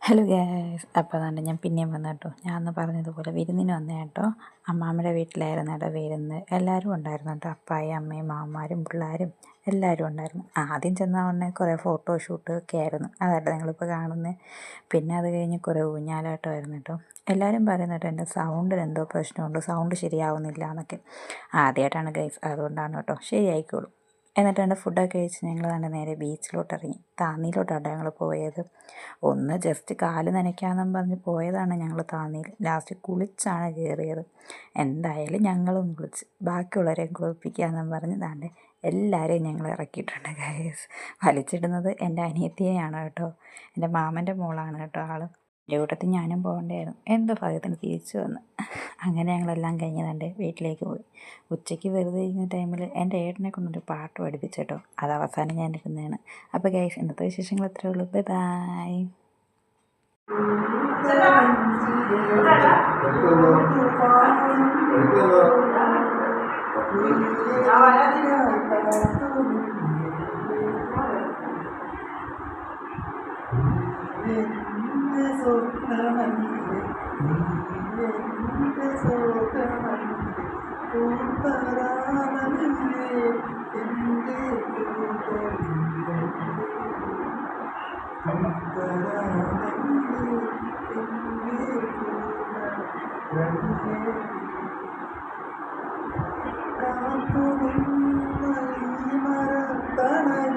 Hello guys, അപ്പോൾ അതുകൊണ്ട് ഞാൻ പിന്നെയും വന്നു കേട്ടോ. ഞാൻ അന്ന് പറഞ്ഞതുപോലെ വിരുന്നിന് വന്നേ കേട്ടോ. അമ്മാമ്മയുടെ വീട്ടിലായിരുന്നു കേട്ടോ വിരുന്ന്. എല്ലാവരും ഉണ്ടായിരുന്നു കേട്ടോ. അപ്പായും അമ്മയും മാമാരും പിള്ളേരും എല്ലാവരും ഉണ്ടായിരുന്നു. ആദ്യം ചെന്ന ഉടനെ കുറേ ഫോട്ടോഷൂട്ട് ഒക്കെ ആയിരുന്നു. അതായിട്ട് നിങ്ങളിപ്പോൾ കാണുന്നത്. പിന്നെ അത് കഴിഞ്ഞ് കുറേ ഊഞ്ഞാലാട്ടമായിരുന്നു കേട്ടോ. എല്ലാവരും പറയുന്നു കേട്ടോ എൻ്റെ സൗണ്ടിന് എന്തോ പ്രശ്നമുണ്ട്, സൗണ്ട് ശരിയാവുന്നില്ല എന്നൊക്കെ. ആദ്യമായിട്ടാണ് ഗൈസ്, അതുകൊണ്ടാണ് കേട്ടോ. ശരിയായിക്കോളും. എന്നിട്ട് എൻ്റെ ഫുഡൊക്കെ കഴിച്ച് ഞങ്ങൾ തന്നെ നേരെ ബീച്ചിലോട്ട് ഇറങ്ങി. താന്നിയിലോട്ടാണ് ഞങ്ങൾ പോയത്. ഒന്ന് ജസ്റ്റ് കാല് നനയ്ക്കാമെന്നും പറഞ്ഞ് പോയതാണ് ഞങ്ങൾ താന്നിയിൽ. ലാസ്റ്റ് കുളിച്ചാണ് കയറിയത്. എന്തായാലും ഞങ്ങളും കുളിച്ച് ബാക്കിയുള്ളവരെയും കുളിപ്പിക്കാമെന്നും പറഞ്ഞ് താണ്ടെ എല്ലാവരെയും ഞങ്ങൾ ഇറക്കിയിട്ടുണ്ട് ഗൈസ്. വലിച്ചിടുന്നത് എൻ്റെ അനിയത്തിയെയാണ് കേട്ടോ. എൻ്റെ മാമൻ്റെ മോളാണ് കേട്ടോ ആൾ. എൻ്റെ കൂട്ടത്തിൽ ഞാനും പോകേണ്ടായിരുന്നു. എന്തോ ഭാഗ്യത്തിന് തിരിച്ചു വന്ന്. അങ്ങനെ ഞങ്ങളെല്ലാം കഴിഞ്ഞ് തൻ്റെ വീട്ടിലേക്ക് പോയി. ഉച്ചയ്ക്ക് വെറുതെ ഇരിക്കുന്ന ടൈമിൽ എൻ്റെ ഏട്ടനെ കൊണ്ടൊരു പാട്ട് പഠിപ്പിച്ചു കേട്ടോ. അത് അവസാനം ഞാൻ ഇരുന്നതാണ്. അപ്പോൾ ഗൈസ്, ഇന്നത്തെ വിശേഷങ്ങൾ ഇത്രയേ ഉള്ളൂ. Bye bye. കാത്തുനിന്ന ഈ മരത്തണലിൽ